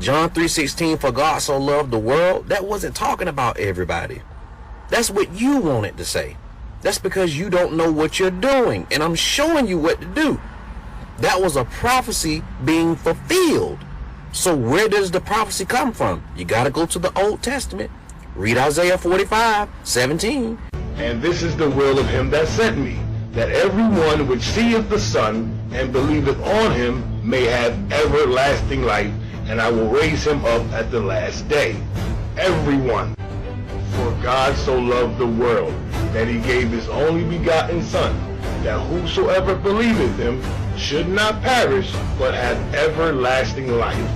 John 3:16, for God so loved the world, that wasn't talking about everybody. That's what you wanted to say. That's because you don't know what you're doing, and I'm showing you what to do. That was a prophecy being fulfilled. So where does the prophecy come from? You got to go to the Old Testament. Read Isaiah 45:17. And this is the will of him that sent me, that everyone which seeth the Son and believeth on him may have everlasting life, and I will raise him up at the last day. Everyone. For God so loved the world, that he gave his only begotten Son, that whosoever believeth him should not perish, but have everlasting life.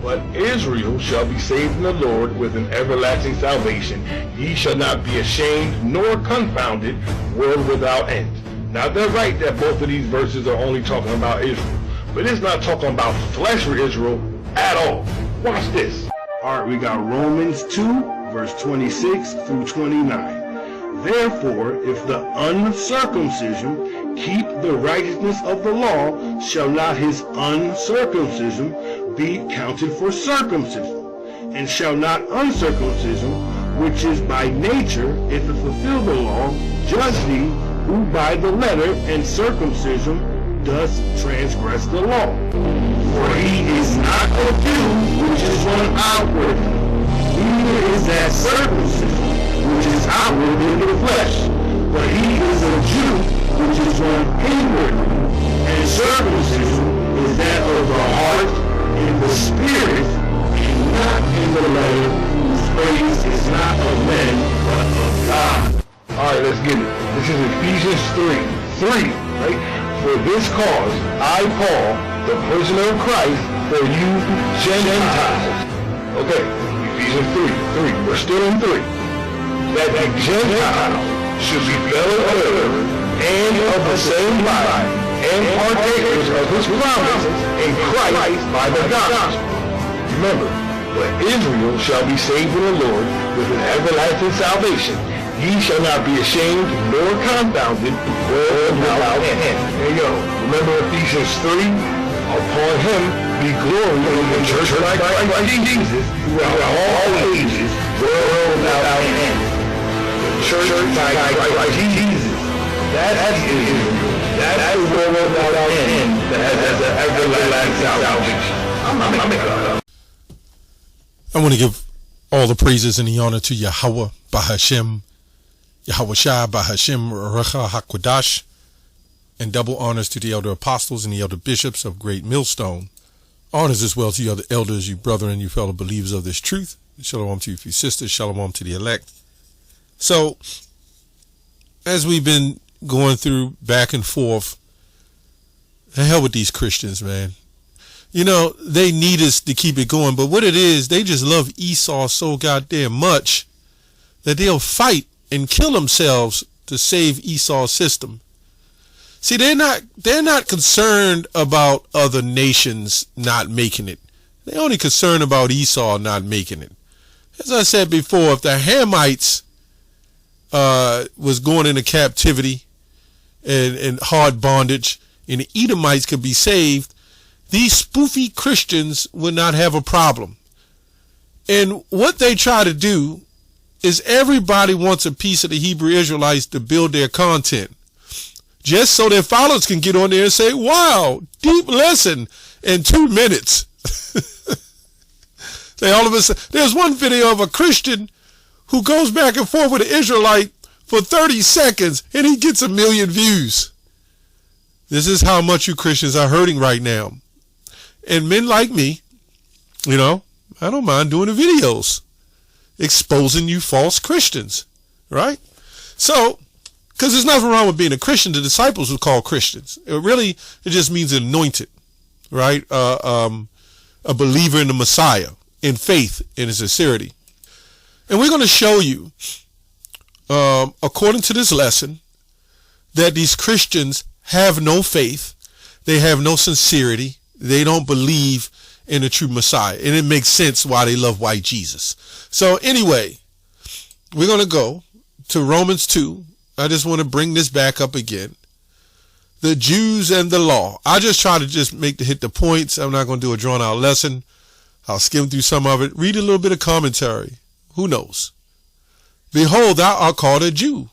But Israel shall be saved in the Lord with an everlasting salvation. Ye shall not be ashamed nor confounded, world without end. Now they're right that both of these verses are only talking about Israel, but it's not talking about fleshly Israel at all. Watch this. Alright, we got Romans 2, verse 26 through 29. Therefore, if the uncircumcision keep the righteousness of the law, shall not his uncircumcision be counted for circumcision? And shall not uncircumcision, which is by nature, if it fulfill the law, judge thee, who by the letter and circumcision does transgress the law? For he is not a Jew, which is one outward, neither is that circumcision, which is outward in the flesh, but he is a Jew, which is one inwardly, and circumcision is that of the heart, in the spirit, and not in the letter, whose praise is not of men, but of God. Alright, let's get it. This is Ephesians 3, right? For this cause, I, Paul, the prisoner of Christ, for you Gentiles. Okay, Ephesians 3. We're still in 3. That the Gentiles should be fellow heirs and of the same body, and partakers of his promises in Christ by the gospel. Remember, but Israel shall be saved in the Lord with an everlasting salvation. Ye shall not be ashamed nor confounded, world without end. There you go. Remember Ephesians 3? Upon him be glory in the church by Christ Jesus throughout all ages, world without end. The church by Christ Jesus. That's Israel. That's the world without end that has an everlasting salvation. I'm making it up. I want to give all the praises and the honor to Yahweh Bahashem, Yahweh Shai Bahashem Recha HaKodash, and double honors to the elder apostles and the elder bishops of Great Millstone. Honors as well to you other elders, you brethren, you fellow believers of this truth. Shalom to you, few sisters. Shalom to the elect. So, as we've been going through back and forth, the hell with these Christians, man. You know, they need us to keep it going, but what it is, they just love Esau so goddamn much that they'll fight and kill themselves to save Esau's system. See, they're not concerned about other nations not making it. They're only concerned about Esau not making it. As I said before, if the Hamites was going into captivity and hard bondage, and the Edomites could be saved, these spoofy Christians would not have a problem. And what they try to do is everybody wants a piece of the Hebrew Israelites to build their content, just so their followers can get on there and say, wow, deep lesson in 2 minutes. They all of a sudden, there's one video of a Christian who goes back and forth with an Israelite for 30 seconds and he gets 1 million views. This is how much you Christians are hurting right now. And men like me, you know, I don't mind doing the videos exposing you false Christians, right? So, because there's nothing wrong with being a Christian. The disciples were called Christians. It just means anointed, right? A believer in the Messiah, in faith, in sincerity. And we're going to show you, according to this lesson, that these Christians have no faith. They have no sincerity. They don't believe in the true Messiah. And it makes sense why they love white Jesus. So anyway, we're going to go to Romans 2. I just want to bring this back up again. The Jews and the law. I just try to hit the points. I'm not going to do a drawn out lesson. I'll skim through some of it, read a little bit of commentary. Who knows? Behold, thou art called a Jew,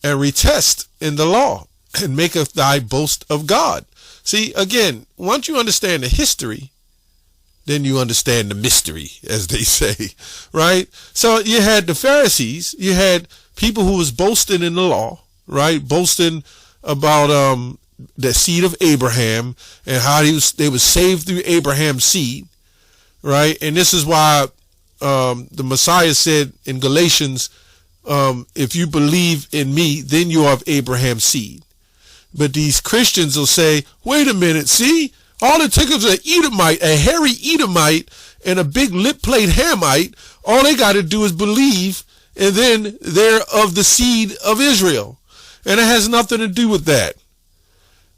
and retest in the law, and maketh thy boast of God. See, again, once you understand the history, then you understand the mystery, as they say, right? So you had the Pharisees, you had people who was boasting in the law, right? Boasting about the seed of Abraham and how they was saved through Abraham's seed, right? And this is why the Messiah said in Galatians, if you believe in me, then you are of Abraham's seed. But these Christians will say, wait a minute, see? All it took was an Edomite, a hairy Edomite, and a big lip-plate Hamite. All they got to do is believe, and then they're of the seed of Israel. And it has nothing to do with that.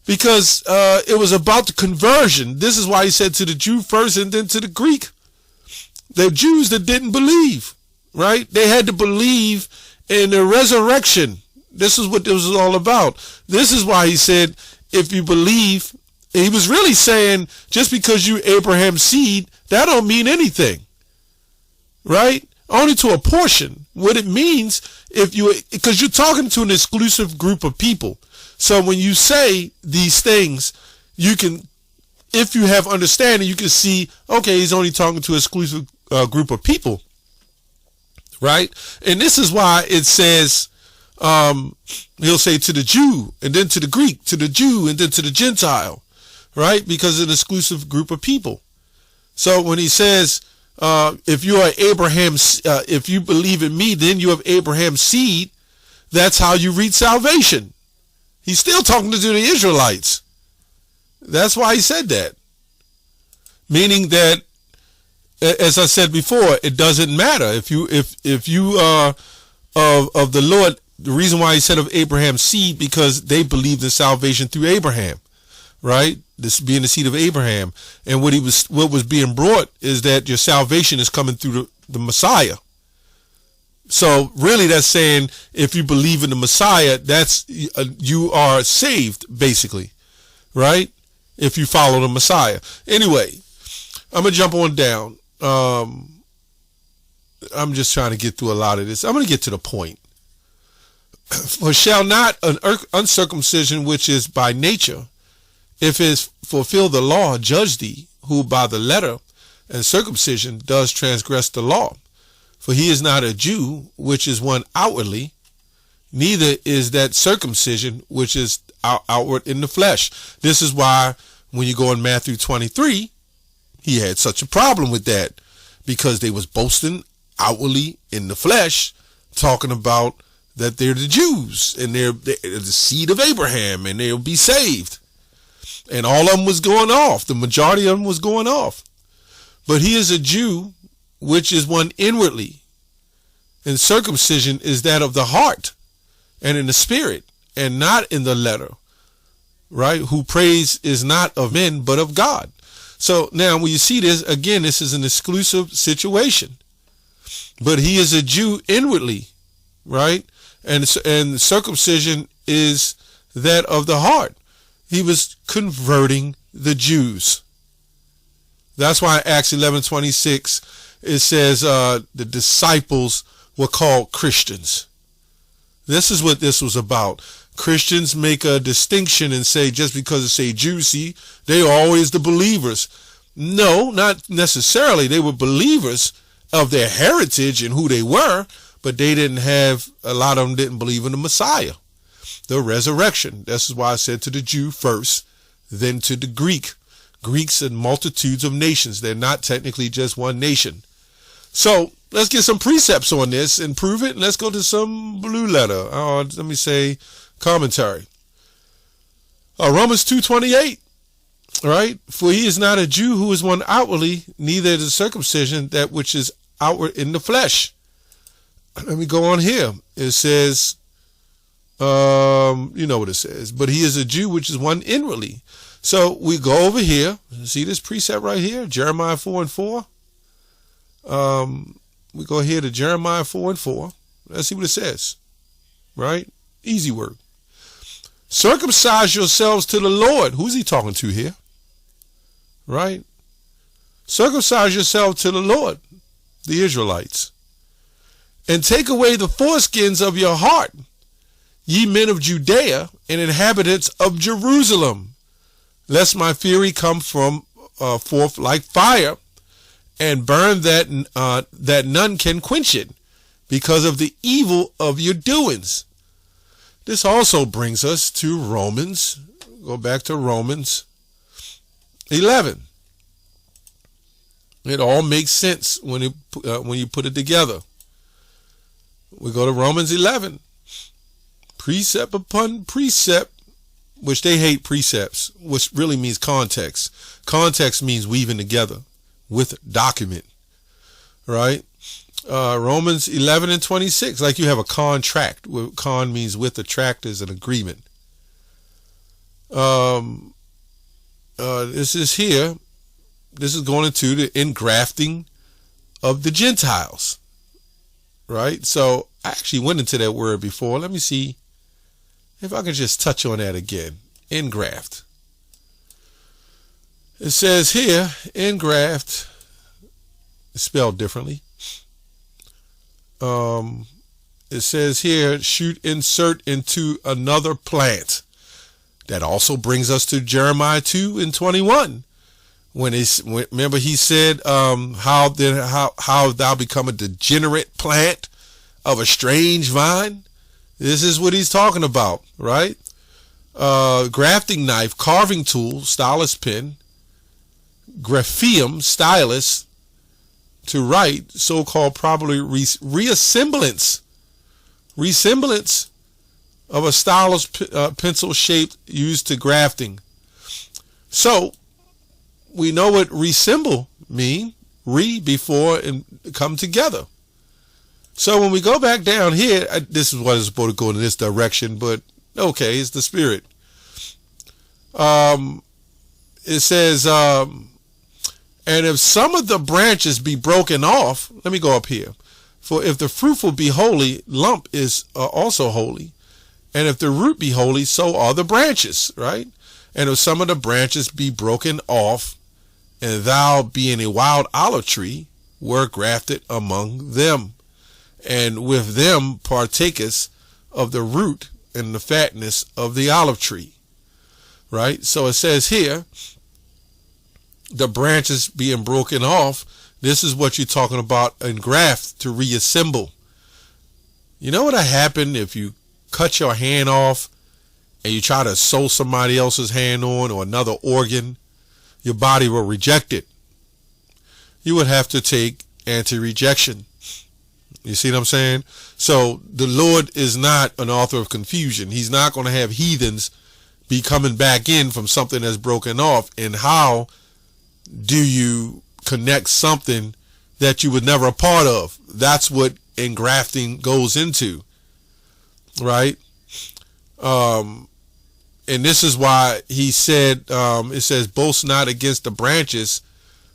Because it was about the conversion. This is why he said to the Jew first and then to the Greek. The Jews that didn't believe, right? They had to believe in the resurrection. This is what this was all about. This is why he said, if you believe, he was really saying, just because you Abraham's seed, that don't mean anything, right? Only to a portion. What it means, because you're talking to an exclusive group of people. So when you say these things, you can, if you have understanding, you can see, okay, he's only talking to an exclusive group of people, right? And this is why it says, he'll say to the Jew, and then to the Greek, to the Jew, and then to the Gentile, right? Because it's an exclusive group of people. So when he says, if you are Abraham's, if you believe in me, then you have Abraham's seed, that's how you reach salvation. He's still talking to the Israelites. That's why he said that. Meaning that, as I said before, it doesn't matter if you are of the Lord. The reason why he said of Abraham's seed, because they believed in salvation through Abraham, right? This being the seed of Abraham. And what was being brought is that your salvation is coming through the Messiah. So really that's saying if you believe in the Messiah, that's you are saved, basically, right? If you follow the Messiah. Anyway, I'm going to jump on down. I'm just trying to get through a lot of this. I'm going to get to the point. For shall not an uncircumcision which is by nature, if it fulfill the law, judge thee, who by the letter and circumcision does transgress the law? For he is not a Jew, which is one outwardly, neither is that circumcision, which is outward in the flesh. This is why when you go in Matthew 23, he had such a problem with that, because they was boasting outwardly in the flesh, talking about that they're the Jews and they're the seed of Abraham and they'll be saved. And all of them was going off. The majority of them was going off. But he is a Jew, which is one inwardly. And circumcision is that of the heart and in the spirit and not in the letter, right? Who praise is not of men, but of God. So now when you see this, again, this is an exclusive situation. But he is a Jew inwardly, right? And circumcision is that of the heart. He was converting the Jews. That's why Acts 11:26, it says the disciples were called Christians. This is what this was about. Christians make a distinction and say just because it say Jews, see, they are always the believers. No, not necessarily. They were believers of their heritage and who they were, but they didn't have, a lot of them didn't believe in the Messiah, the resurrection. This is why I said to the Jew first, then to the Greek. Greeks and multitudes of nations. They're not technically just one nation. So let's get some precepts on this and prove it. And let's go to some blue letter. Let me say commentary. Romans 2:28. Right? For he is not a Jew who is one outwardly, neither is the circumcision that which is outward in the flesh. Let me go on here. It says, you know what it says, but he is a Jew which is one inwardly. So we go over here. See this precept right here, Jeremiah 4:4. We go here to Jeremiah 4:4. Let's see what it says. Right? Easy word. Circumcise yourselves to the Lord. Who's he talking to here? Right? circumcise yourself to the Lord, the Israelites, and take away the foreskins of your heart, ye men of Judea and inhabitants of Jerusalem, lest my fury come forth like fire, and burn that none can quench it, because of the evil of your doings. This also brings us to Romans. Go back to Romans 11. It all makes sense when you put it together. We go to Romans 11. Precept upon precept, which they hate precepts, which really means context. Context means weaving together with document, right? Romans 11 and 26, like you have a contract. Con means with, the tract is an agreement. This is here. This is going into the engrafting of the Gentiles, right? So I actually went into that word before. Let me see if I can just touch on that again. Engraft. It says here, engraft, spelled differently. It says here, insert into another plant. That also brings us to Jeremiah 2 and 21. Remember he said, how thou become a degenerate plant of a strange vine. This is what he's talking about, right? Grafting knife, carving tool, stylus pen, graphium, stylus, to write, so-called probably resemblance of a stylus pencil shaped used to grafting. So we know what resemble mean, before and come together. So when we go back down here, this is what is supposed to go in this direction, but okay, it's the spirit. It says, and if some of the branches be broken off, let me go up here. For if the fruitful be holy, lump is also holy. And if the root be holy, so are the branches, right? And if some of the branches be broken off, and thou being a wild olive tree, were grafted among them, and with them partakest of the root and the fatness of the olive tree, right? So it says here, the branches being broken off, this is what you're talking about, engraft, to reassemble. You know what happen if you cut your hand off and you try to sew somebody else's hand on, or another organ? Your body will reject it. You would have to take anti-rejection. You see what I'm saying? So the Lord is not an author of confusion. He's not going to have heathens be coming back in from something that's broken off. And how do you connect something that you were never a part of? That's what engrafting goes into, right? And this is why he said, it says, boast not against the branches,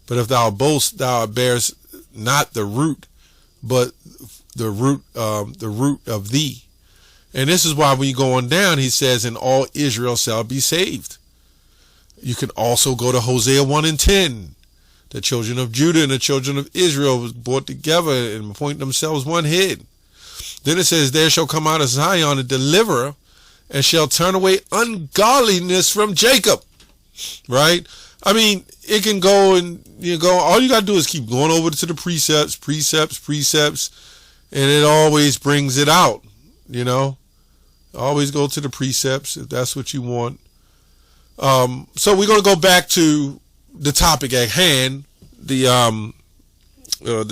but if thou boast, thou bearest not the root, but the root of thee. And this is why when you go on down, he says, and all Israel shall be saved. You can also go to Hosea 1 and 10. The children of Judah and the children of Israel was brought together and appoint themselves one head. Then it says, there shall come out of Zion a deliverer, and shall turn away ungodliness from Jacob. Right? I mean, it can go and all you got to do is keep going over to the precepts, and it always brings it out, Always go to the precepts if that's what you want. So we're going to go back to the topic at hand, the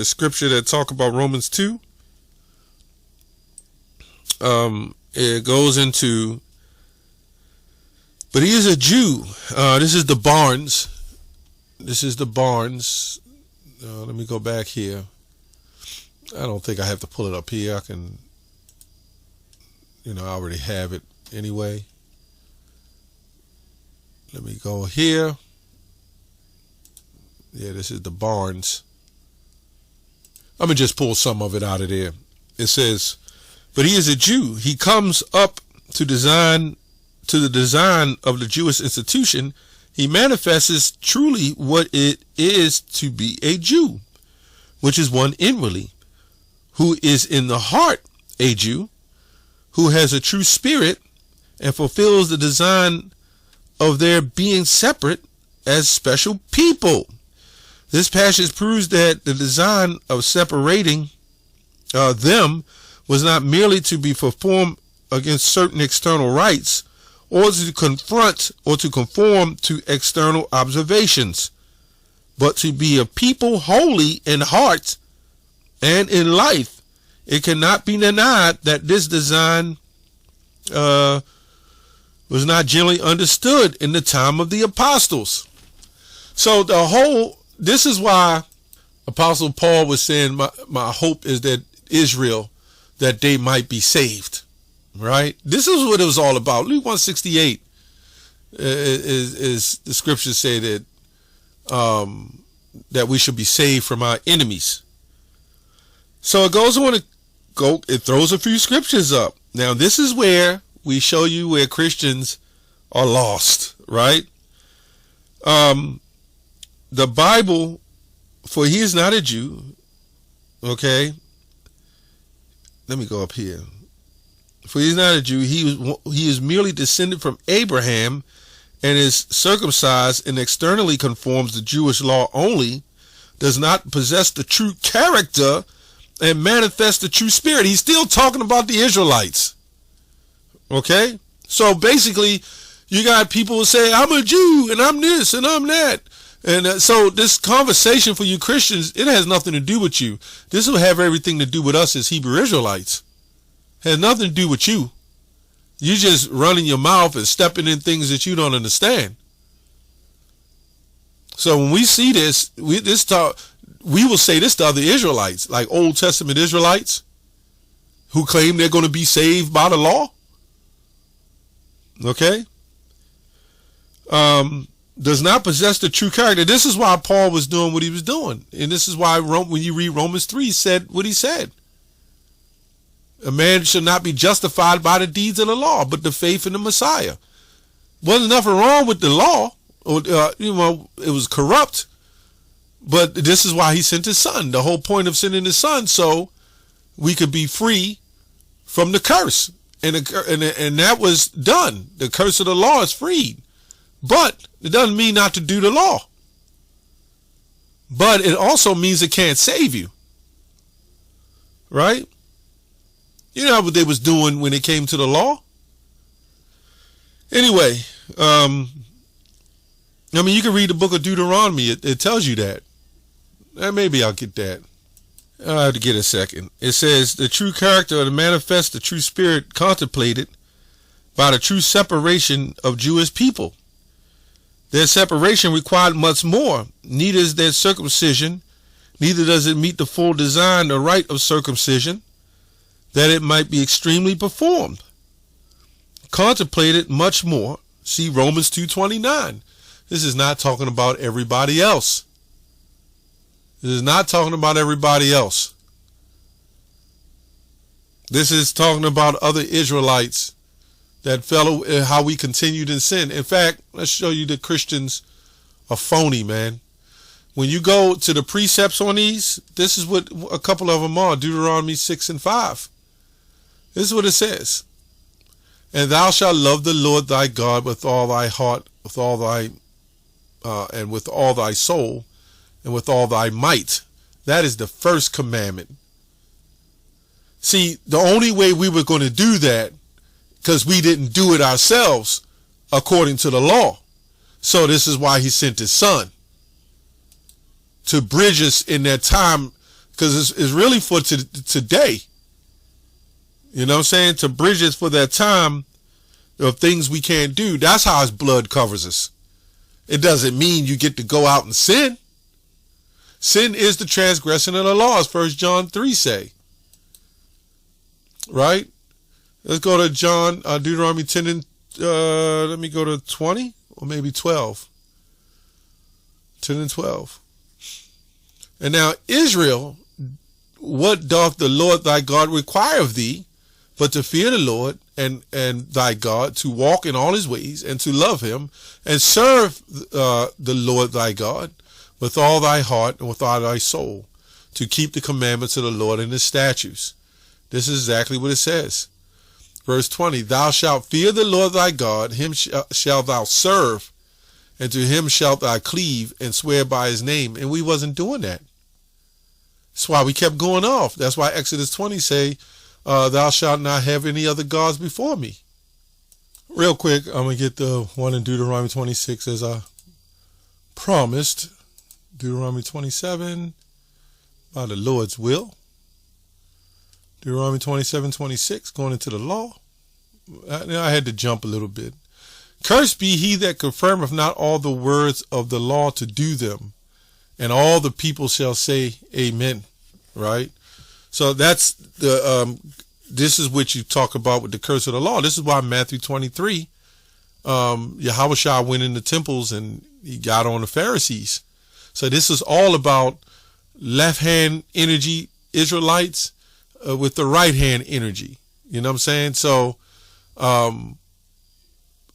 scripture that talk about Romans 2. It goes into, but he is a Jew. This is the Barnes. Let me go back here. I don't think I have to pull it up here. I can, I already have it anyway. Let me go here. Yeah, this is the Barnes. Let me just pull some of it out of there. It says, but he is a Jew. He comes up to the design of the Jewish institution, He manifests truly what it is to be a Jew, which is one inwardly, who is in the heart a Jew, who has a true spirit and fulfills the design of their being separate as special people. This passage proves that the design of separating them was not merely to be performed against certain external rites, or to confront or to conform to external observations, but to be a people holy in heart and in life. It cannot be denied that this design was not generally understood in the time of the apostles. So this is why Apostle Paul was saying, my hope is that Israel, that they might be saved. Right? This is what it was all about. Luke 168 is the scriptures say that that we should be saved from our enemies. So it goes on it throws a few scriptures up. Now this is where we show you where Christians are lost, right? The Bible, for he is not a Jew. Okay. Let me go up here. For he is not a Jew, he is merely descended from Abraham, and is circumcised and externally conforms to Jewish law only, does not possess the true character and manifest the true spirit. He's still talking about the Israelites. Okay? So basically, you got people who say, I'm a Jew, and I'm this, and I'm that. And so this conversation for you Christians, it has nothing to do with you. This will have everything to do with us as Hebrew Israelites. Has nothing to do with you. You just running your mouth and stepping in things that you don't understand. So when we see this, we will say this to other Israelites, like Old Testament Israelites, who claim they're going to be saved by the law. Okay? Does not possess the true character. This is why Paul was doing what he was doing. And this is why when you read Romans 3, he said what he said. A man should not be justified by the deeds of the law, but the faith in the Messiah. Wasn't nothing wrong with the law. It was corrupt. But this is why he sent his son. The whole point of sending his son, so we could be free from the curse. And that was done. The curse of the law is freed. But it doesn't mean not to do the law. But it also means it can't save you. Right? You know what they was doing when it came to the law? Anyway, you can read the book of Deuteronomy. It tells you that. Maybe I'll get that. I'll have to get a second. It says, the true character to manifest the true spirit contemplated by the true separation of Jewish people. Their separation required much more. Neither is their circumcision, neither does it meet the full design or rite of circumcision, that it might be extremely performed. Contemplated much more. See Romans 2:29. This is not talking about everybody else. This is not talking about everybody else. This is talking about other Israelites that fell, how we continued in sin. In fact, let's show you that Christians are phony, man. When you go to the precepts on these, this is what a couple of them are. Deuteronomy 6 and 5. This is what it says. And thou shalt love the Lord thy God with all thy heart, with all thy, and with all thy soul, and with all thy might. That is the first commandment. See, the only way we were going to do that, because we didn't do it ourselves according to the law. So this is why he sent his son. To bridge us in that time, because it's really for today. You know what I'm saying? To bridge us for that time of things we can't do. That's how his blood covers us. It doesn't mean you get to go out and sin. Sin is the transgression of the laws, 1 John 3 say. Right? Let's go to Deuteronomy 10 and, let me go to 20 or maybe 12. 10 and 12. And now, Israel, what doth the Lord thy God require of thee, but to fear the Lord, and thy God, to walk in all his ways, and to love him, and serve the Lord thy God with all thy heart and with all thy soul, to keep the commandments of the Lord and his statutes. This is exactly what it says. Verse 20, thou shalt fear the Lord thy God, him shalt thou serve, and to him shalt thou cleave, and swear by his name. And we wasn't doing that. That's why we kept going off. That's why Exodus 20 say, thou shalt not have any other gods before me. Real quick, I'm going to get the one in Deuteronomy 26 as I promised. Deuteronomy 27, by the Lord's will. Deuteronomy 27:26, going into the law. I had to jump a little bit. Cursed be he that confirmeth not all the words of the law to do them, and all the people shall say amen. Right? So that's the this is what you talk about with the curse of the law. This is why Matthew 23, Yahushua went in the temples and he got on the Pharisees. So this is all about left hand energy Israelites with the right hand energy. You know what I'm saying? So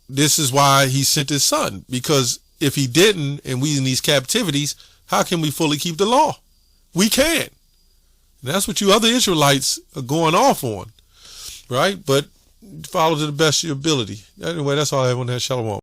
this is why he sent his son, because if he didn't, and we in these captivities, how can we fully keep the law? We can't. And that's what you other Israelites are going off on, right? But follow to the best of your ability. Anyway, that's all I have on that. Shalom.